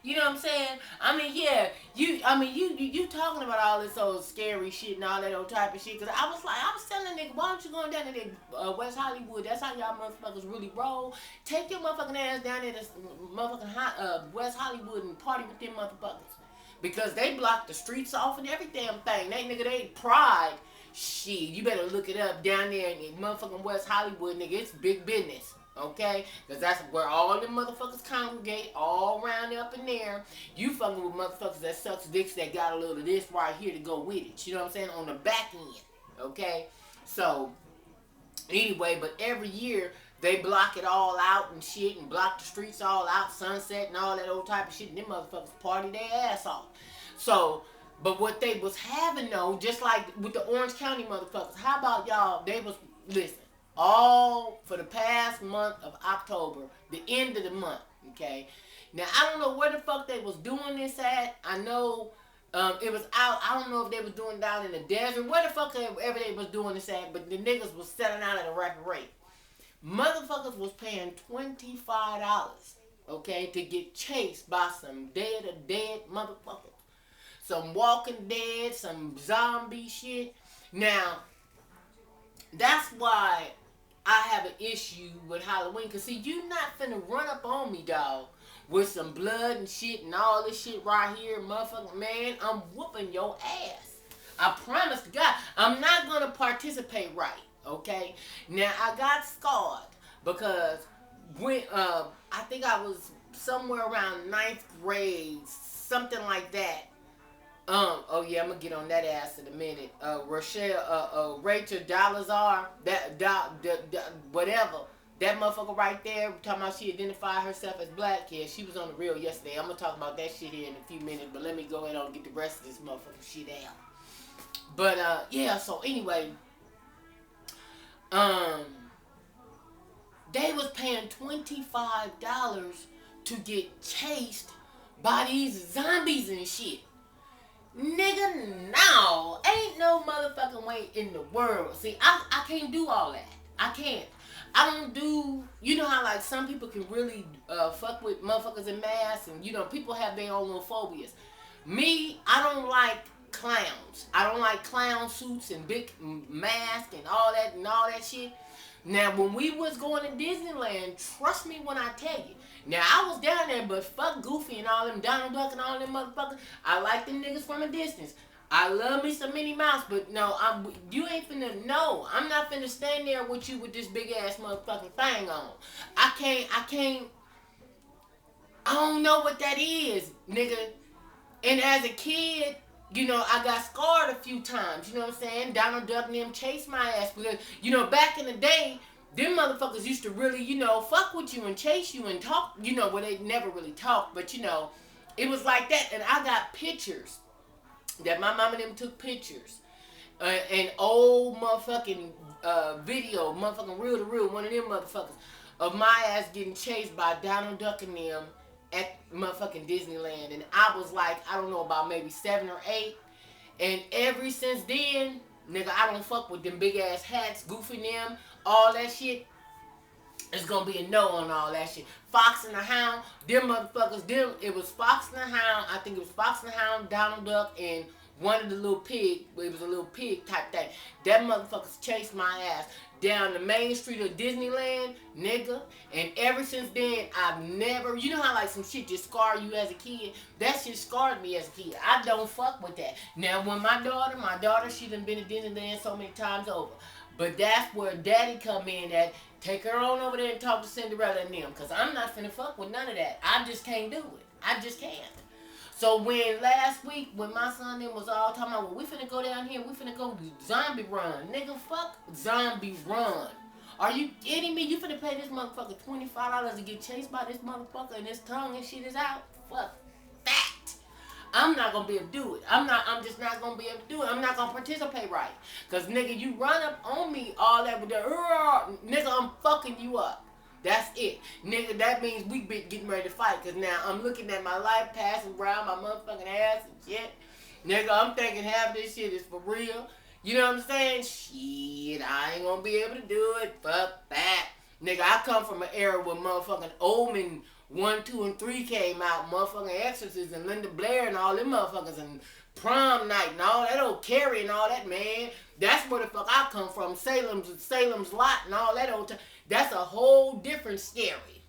You know what I'm saying? I mean, yeah, you talking about all this old scary shit and all that old type of shit. Cause I was telling nigga, why don't you go down to West Hollywood? That's how y'all motherfuckers really roll. Take your motherfucking ass down there to motherfucking West Hollywood and party with them motherfuckers. Because they blocked the streets off and every damn thing. They pride. Shit, you better look it up down there in motherfucking West Hollywood, nigga. It's big business. Okay? Because that's where all the motherfuckers congregate, all around up in there. You fucking with motherfuckers that sucks dicks that got a little of this right here to go with it. You know what I'm saying? On the back end. Okay? So, anyway, but every year they block it all out and shit and block the streets all out, sunset and all that old type of shit. And them motherfuckers party their ass off. So, but what they was having though, just like with the Orange County motherfuckers, how about y'all, they was, listen, all for the past month of October, the end of the month, okay? Now, I don't know where the fuck they was doing this at. I know it was out. I don't know if they was doing it down in the desert. Where the fuck ever they was doing this at, but the niggas was selling out at a rapid rate. Motherfuckers was paying $25, okay, to get chased by some dead motherfuckers. Some Walking Dead, some zombie shit. Now, that's why I have an issue with Halloween. Because, see, you not finna run up on me, dog, with some blood and shit and all this shit right here, motherfucker. Man, I'm whooping your ass. I promise to God, I'm not going to participate right, okay? Now, I got scarred because when, I think I was somewhere around 9th grade, something like that. Oh yeah, I'm gonna get on that ass in a minute. Rachel Dolezal, whatever. That motherfucker right there, talking about she identified herself as black. Yeah, she was on the reel yesterday. I'm gonna talk about that shit here in a few minutes, but let me go ahead and get the rest of this motherfucking shit out. But, yeah, so anyway, they was paying $25 to get chased by these zombies and shit. Nigga, no. Ain't no motherfucking way in the world. See, I can't do all that. I can't. I don't do, you know how like some people can really fuck with motherfuckers in masks and, you know, people have their own little phobias. Me, I don't like clowns. I don't like clown suits and big masks and all that shit. Now, when we was going to Disneyland, trust me when I tell you. Now, I was down there, but fuck Goofy and all them, Donald Duck and all them motherfuckers. I like them niggas from a distance. I love me some Minnie Mouse, but no, you ain't finna, no. I'm not finna stand there with you with this big ass motherfucking thing on. I don't know what that is, nigga. And as a kid, you know, I got scarred a few times, you know what I'm saying? Donald Duck and them chased my ass because, you know, back in the day, them motherfuckers used to really, you know, fuck with you and chase you and talk, you know, well, they never really talked, but, you know, it was like that. And I got pictures that my mom and them took pictures. An old motherfucking video, motherfucking reel to reel, one of them motherfuckers, of my ass getting chased by Donald Duck and them at motherfucking Disneyland. And I was like, I don't know, about maybe 7 or 8. And ever since then, nigga, I don't fuck with them big ass hats, Goofy them, all that shit. It's gonna be a no on all that shit. Fox and the Hound, them motherfuckers, it was Fox and the Hound, I think it was Fox and the Hound, Donald Duck, and one of the little pig, it was a little pig type thing. That motherfuckers chased my ass down the main street of Disneyland, nigga. And ever since then, I've never, you know how like some shit just scar you as a kid? That shit scarred me as a kid. I don't fuck with that. Now, when my daughter, she done been to Disneyland so many times over. But that's where daddy come in at. Take her on over there and talk to Cinderella and them. Because I'm not finna fuck with none of that. I just can't do it. I just can't. So when last week, when my son and them was all talking about, well, we finna go down here, we finna go zombie run. Nigga, fuck zombie run. Are you kidding me? You finna pay this motherfucker $25 to get chased by this motherfucker and his tongue and shit is out? Fuck that. I'm not gonna be able to do it. I'm just not gonna be able to do it. I'm not gonna participate right. Cause nigga, you run up on me all that with the, nigga, I'm fucking you up. That's it. Nigga, that means we be getting ready to fight. Cause now I'm looking at my life passing around my motherfucking ass and shit. Nigga, I'm thinking half this shit is for real. You know what I'm saying? Shit, I ain't gonna be able to do it. Fuck that. Nigga, I come from an era where motherfucking old men 1, 2, and 3 came out, motherfucking Exorcist and Linda Blair and all them motherfuckers and Prom Night and all that old Carrie and all that, man. That's where the fuck I come from. Salem's Lot and all that old time. That's a whole different scary.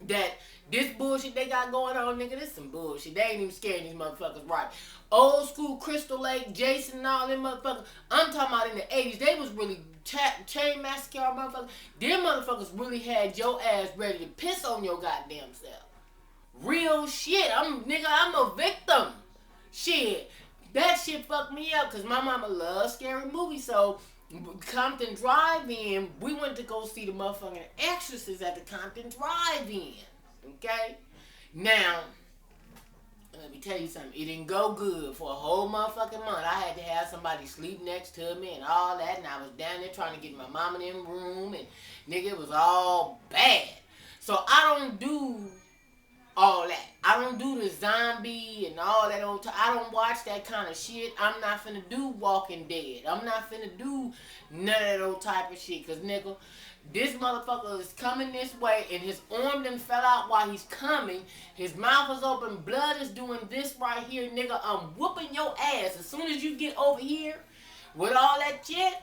That this bullshit they got going on, nigga, this some bullshit. They ain't even scaring these motherfuckers right. Old school Crystal Lake, Jason and all them motherfuckers. I'm talking about in the 80s. They was really chain massacre motherfuckers. Them motherfuckers really had your ass ready to piss on your goddamn self. Real shit. I'm a victim. Shit. That shit fucked me up because my mama loves scary movies. So Compton Drive-In, we went to go see the motherfucking Exorcist at the Compton Drive-In. Okay? Now, let me tell you something. It didn't go good for a whole motherfucking month. I had to have somebody sleep next to me and all that. And I was down there trying to get my mama in the room. And nigga, it was all bad. So I don't do all that. I don't do the zombie and all that old I don't watch that kind of shit. I'm not finna do Walking Dead. I'm not finna do none of that old type of shit. Cause nigga, this motherfucker is coming this way and his arm done fell out while he's coming. His mouth is open. Blood is doing this right here. Nigga, I'm whooping your ass. As soon as you get over here with all that shit,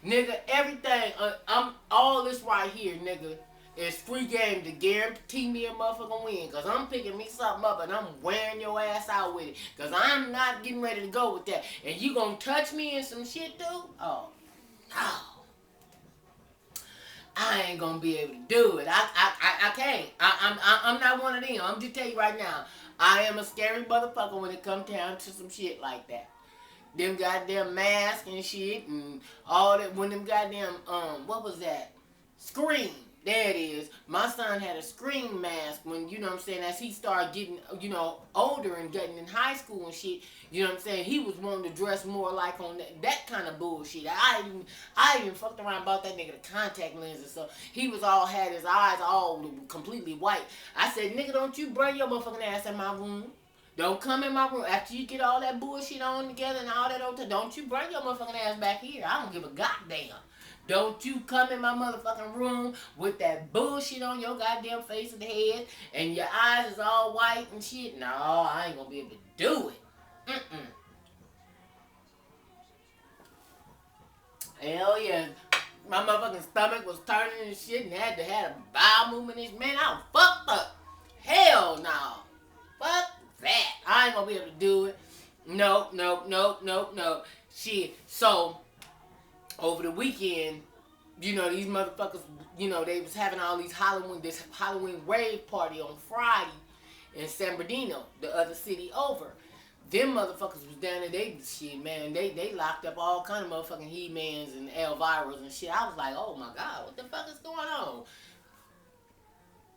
nigga, everything, I'm all this right here, nigga. It's free game to guarantee me a motherfucking win. Because I'm picking me something up and I'm wearing your ass out with it. Because I'm not getting ready to go with that. And you gonna touch me in some shit too? Oh, no. I ain't gonna be able to do it. I can't. I'm not one of them. I'm just tell you right now. I am a scary motherfucker when it comes down to some shit like that. Them goddamn masks and shit and all that. When them goddamn, what was that? Scream. There it is. My son had a Scream mask when, you know what I'm saying, as he started getting, you know, older and getting in high school and shit, you know what I'm saying, he was wanting to dress more like on that kind of bullshit. I even fucked around about that nigga the contact lenses, so he was all, had his eyes all completely white. I said, nigga, don't you bring your motherfucking ass in my room. Don't come in my room. After you get all that bullshit on together and all that old time, don't you bring your motherfucking ass back here. I don't give a goddamn. Don't you come in my motherfucking room with that bullshit on your goddamn face and head and your eyes is all white and shit. No, I ain't gonna be able to do it. Hell yeah. My motherfucking stomach was turning and shit and had to have a bowel movement and shit. Man, I was fucked up. Hell no. Fuck that. I ain't gonna be able to do it. No. Shit. So, over the weekend, you know, these motherfuckers, you know, they was having all these this Halloween rave party on Friday in San Bernardino, the other city over. Them motherfuckers was down there, they shit, man, they locked up all kind of motherfucking He-Mans and Elviras and shit. I was like, oh my God, what the fuck is going on?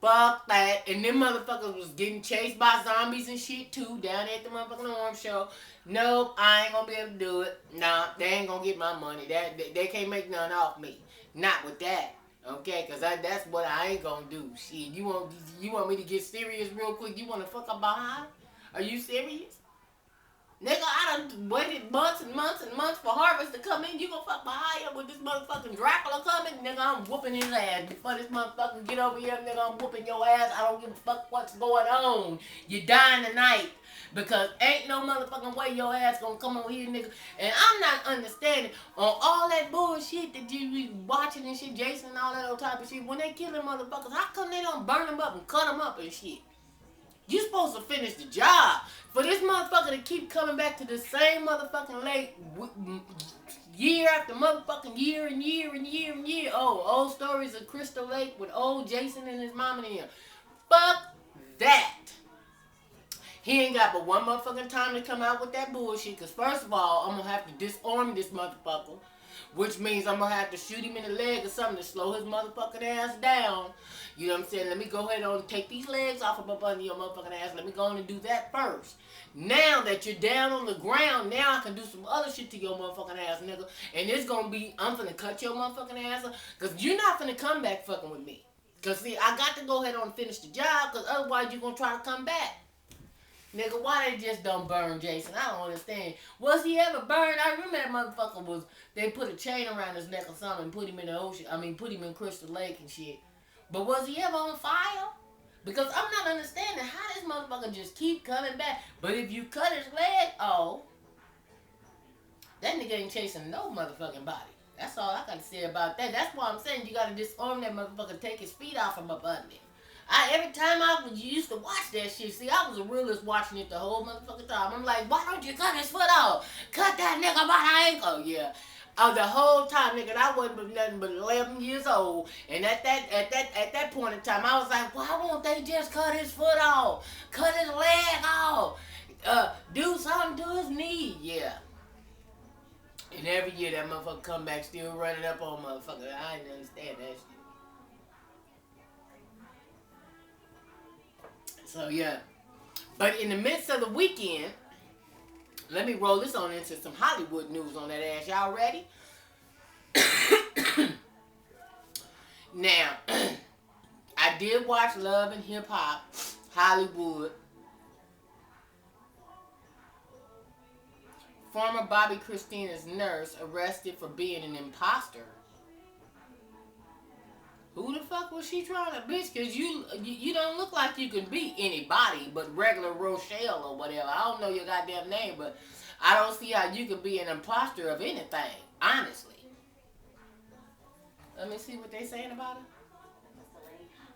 Fuck that. And them motherfuckers was getting chased by zombies and shit too, down there at the motherfucking arm show. Nope, I ain't gonna be able to do it. Nah, they ain't gonna get my money. They can't make none off me. Not with that. Okay, cause that's what I ain't gonna do. Shit, you want me to get serious real quick? You wanna fuck up behind? Are you serious? Nigga, I done waited months and months and months for Harvest to come in. You gonna fuck behind him with this motherfucking Dracula coming? Nigga, I'm whooping his ass. Before this motherfucker get over here, nigga, I'm whooping your ass. I don't give a fuck what's going on. You dying tonight. Because ain't no motherfucking way your ass gonna come over here, nigga. And I'm not understanding on all that bullshit that you be watching and shit, Jason and all that old type of shit. When they killing motherfuckers, how come they don't burn them up and cut them up and shit? You supposed to finish the job. For this motherfucker to keep coming back to the same motherfucking lake year after motherfucking year and year and year and year. Oh, old stories of Crystal Lake with old Jason and his mama and him. Fuck that. He ain't got but one motherfucking time to come out with that bullshit. Because first of all, I'm going to have to disarm this motherfucker. Which means I'm going to have to shoot him in the leg or something to slow his motherfucking ass down. You know what I'm saying? Let me go ahead and take these legs off of up under your motherfucking ass. Let me go on and do that first. Now that you're down on the ground, now I can do some other shit to your motherfucking ass, nigga. And it's going to be, I'm finna cut your motherfucking ass up. Because you're not finna come back fucking with me. Because see, I got to go ahead and finish the job. Because otherwise you're going to try to come back. Nigga, why they just don't burn Jason? I don't understand. Was he ever burned? I remember that motherfucker was, they put a chain around his neck or something and put him in the ocean. I mean, put him in Crystal Lake and shit. But was he ever on fire? Because I'm not understanding how this motherfucker just keep coming back. But if you cut his leg off, that nigga ain't chasing no motherfucking body. That's all I gotta say about that. That's why I'm saying you gotta disarm that motherfucker, take his feet off him up under it. Every time I used to watch that shit, see, I was a realist watching it the whole motherfucking time. I'm like, why don't you cut his foot off? Cut that nigga by the ankle, yeah. The whole time, nigga, I wasn't nothing but 11 years old, and at that point in time, I was like, why won't they just cut his foot off, cut his leg off, do something to his knee, yeah. And every year that motherfucker come back still running up on motherfucker. I didn't understand that shit. So yeah, but in the midst of the weekend, let me roll this on into some Hollywood news on that ass. Y'all ready? Now, I did watch Love and Hip Hop Hollywood. Former Bobby Christina's nurse arrested for being an imposter. Who the fuck was she trying to bitch? Cause you don't look like you can be anybody but regular Rochelle or whatever. I don't know your goddamn name, but I don't see how you can be an imposter of anything. Honestly. Let me see what they saying about it.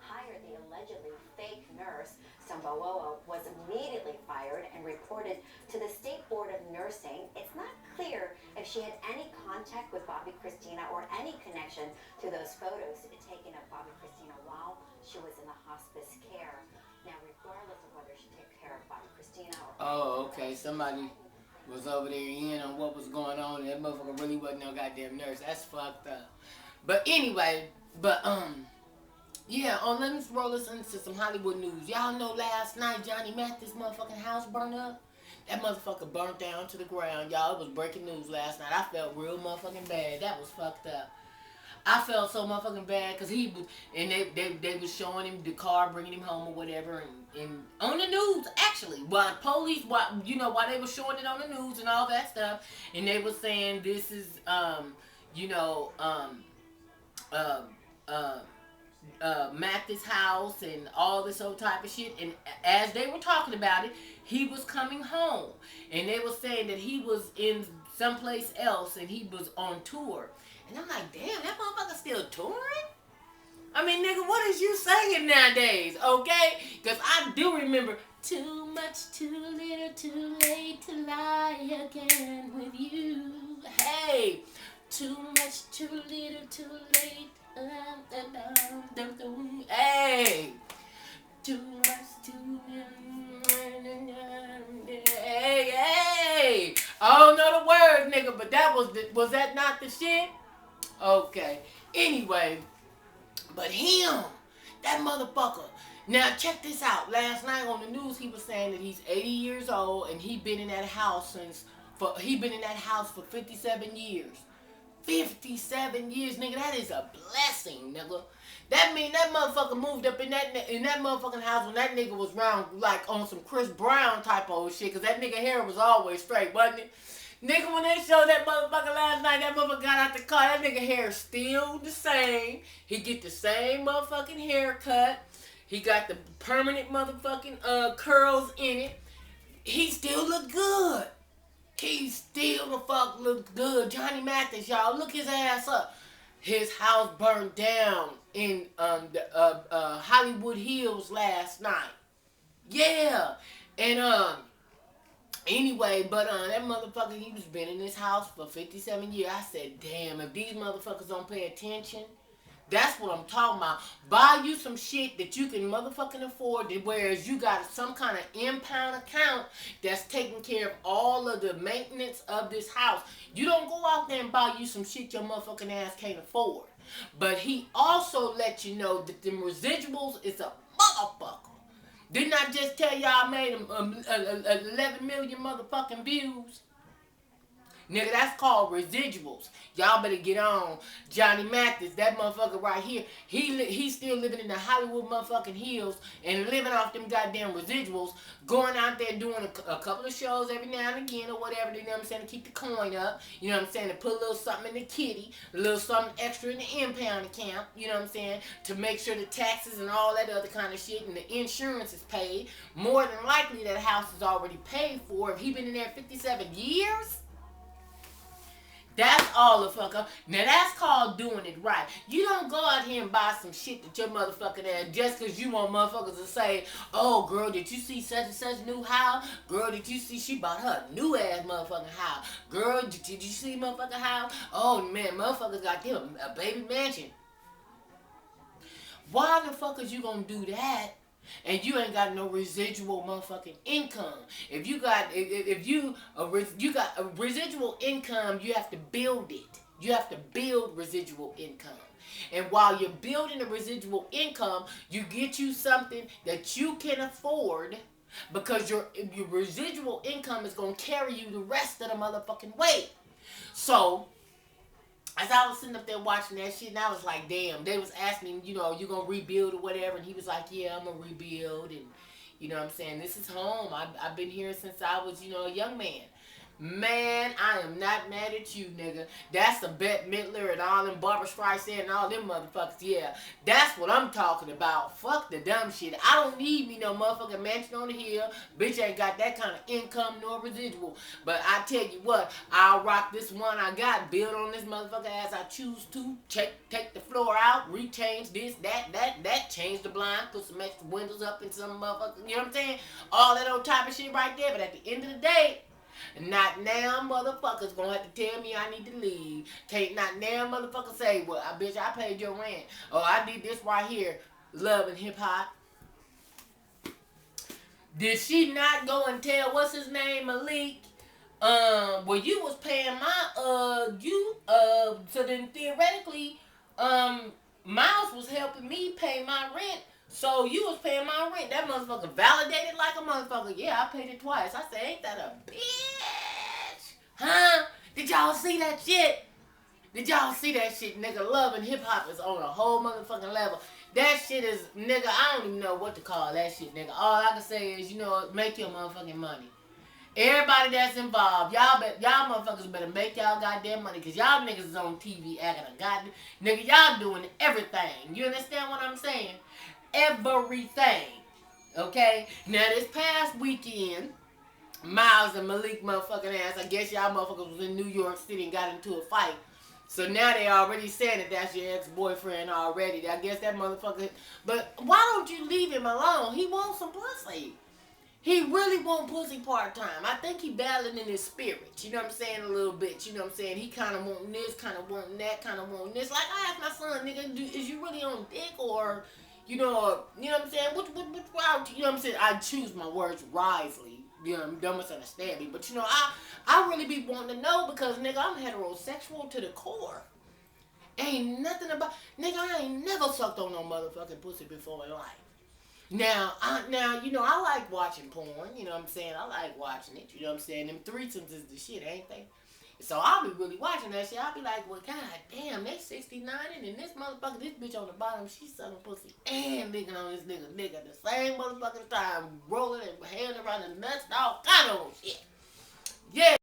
Hired the allegedly fake nurse. Sambawoa was immediately fired and reported to the State Board of Nursing. It's not clear if she had any contact with Bobby Christina or any connection to those photos taken of Bobby Christina while she was in the hospice care. Now, regardless of whether she took care of Bobby Christina or... Oh, okay. Somebody was over there in on what was going on. That motherfucker really wasn't no goddamn nurse. That's fucked up. But anyway, yeah, let's roll this into some Hollywood news. Y'all know last night Johnny Mathis' motherfucking house burned up? That motherfucker burnt down to the ground, y'all. It was breaking news last night. I felt real motherfucking bad. That was fucked up. I felt so motherfucking bad because he was, and they was showing him the car bringing him home or whatever, and on the news actually, while police, while they were showing it on the news and all that stuff, and they were saying this is Mathis' house and all this old type of shit. And as they were talking about it, he was coming home, and they were saying that he was in someplace else and he was on tour. And I'm like, damn, that motherfucker still touring? I mean, nigga, what is you singing nowadays, okay? Because I do remember, too much, too little, too late to lie again with you. Hey, too much, too little, too late. Hey, too much, too little. Hey. I don't know the words, nigga, but that was that not the shit? Okay. Anyway, but him, that motherfucker. Now check this out. Last night on the news, he was saying that he's 80 years old and he been in that house for 57 years. 57 years, nigga. That is a blessing, nigga. That mean that motherfucker moved up in that motherfucking house when that nigga was round, like on some Chris Brown type of shit, cause that nigga hair was always straight, wasn't it? Nigga, when they showed that motherfucker last night, that motherfucker got out the car, that nigga hair still the same. He get the same motherfucking haircut. He got the permanent motherfucking curls in it. He still look good. He still the fuck look good. Johnny Mathis, y'all, look his ass up. His house burned down in the Hollywood Hills last night. Yeah. And anyway, but that motherfucker, he was been in this house for 57 years. I said, damn, if these motherfuckers don't pay attention, that's what I'm talking about. Buy you some shit that you can motherfucking afford, whereas you got some kind of impound account that's taking care of all of the maintenance of this house. You don't go out there and buy you some shit your motherfucking ass can't afford. But he also let you know that them residuals is a motherfucker. Didn't I just tell y'all I made 11 million motherfucking views? Nigga, that's called residuals. Y'all better get on. Johnny Mathis, that motherfucker right here, he's still living in the Hollywood motherfucking hills and living off them goddamn residuals, going out there doing a couple of shows every now and again or whatever, you know what I'm saying, to keep the coin up, you know what I'm saying, to put a little something in the kitty, a little something extra in the impound account, you know what I'm saying, to make sure the taxes and all that other kind of shit and the insurance is paid. More than likely that house is already paid for. If he been in there 57 years, that's all the fuck up. Now that's called doing it right. You don't go out here and buy some shit that your motherfucking ass just because you want motherfuckers to say, oh girl, did you see such and such new house? Girl, did you see she bought her new ass motherfucking house? Girl, did you see motherfucking house? Oh man, motherfuckers got them a baby mansion. Why the fuck is you gonna do that? And you ain't got no residual motherfucking income. If you got a residual income, you have to build it. You have to build residual income. And while you're building a residual income, you get you something that you can afford, because your residual income is gonna carry you the rest of the motherfucking way. So as I was sitting up there watching that shit, and I was like, damn, they was asking me, you know, you gonna rebuild or whatever, and he was like, yeah, I'm gonna rebuild, and you know what I'm saying, this is home. I've been here since I was, you know, a young man. Man, I am not mad at you, nigga. That's the Bette Midler and all them Barbara Streisand and all them motherfuckers. Yeah, that's what I'm talking about. Fuck the dumb shit. I don't need me no motherfucking mansion on the hill. Bitch ain't got that kind of income nor residual. But I tell you what, I'll rock this one I got, build on this motherfucker as I choose to. Take the floor out, rechange this, that, change the blind, put some extra windows up in some motherfucker. You know what I'm saying? All that old type of shit right there. But at the end of the day, not now motherfuckers gonna have to tell me I need to leave. Can't not now motherfucker say, well, bitch, I paid your rent. Oh, I did this right here. Love and hip hop. Did she not go and tell, what's his name, Malik? Well, you was paying my, so then theoretically, Miles was helping me pay my rent. So you was paying my rent. That motherfucker validated like a motherfucker. Yeah, I paid it twice. I said, ain't that a bitch? Huh? Did y'all see that shit? Did y'all see that shit? Nigga, love and hip hop is on a whole motherfucking level. That shit is, nigga, I don't even know what to call that shit, nigga. All I can say is, you know, make your motherfucking money. Everybody that's involved, y'all motherfuckers better make y'all goddamn money, because y'all niggas is on TV acting a goddamn, nigga, y'all doing everything. You understand what I'm saying? Everything. Okay? Now this past weekend, Miles and Malik motherfucking ass, I guess y'all motherfuckers was in New York City and got into a fight. So now they already saying that that's your ex-boyfriend already. I guess that motherfucker, but why don't you leave him alone? He wants some pussy. He really want pussy part-time. I think he battling in his spirit. You know what I'm saying? A little bit. You know what I'm saying? He kind of wanting this, kind of wanting that, kind of wanting this. Like I asked my son, nigga, is you really on dick or, you know what I'm saying? Which route? You know what I'm saying? I choose my words wisely. You know, don't misunderstand me. But, you know, I really be wanting to know because, nigga, I'm heterosexual to the core. Ain't nothing about, nigga, I ain't never sucked on no motherfucking pussy before in life. Now, you know, I like watching porn, you know what I'm saying? I like watching it, you know what I'm saying? Them threesomes is the shit, ain't they? So I'll be really watching that shit. I'll be like, well, god damn, they 69 and this motherfucker, this bitch on the bottom, she's sucking pussy and licking on this nigga at the same motherfucking time, rolling and hand around the nuts and all kind of shit. Yeah.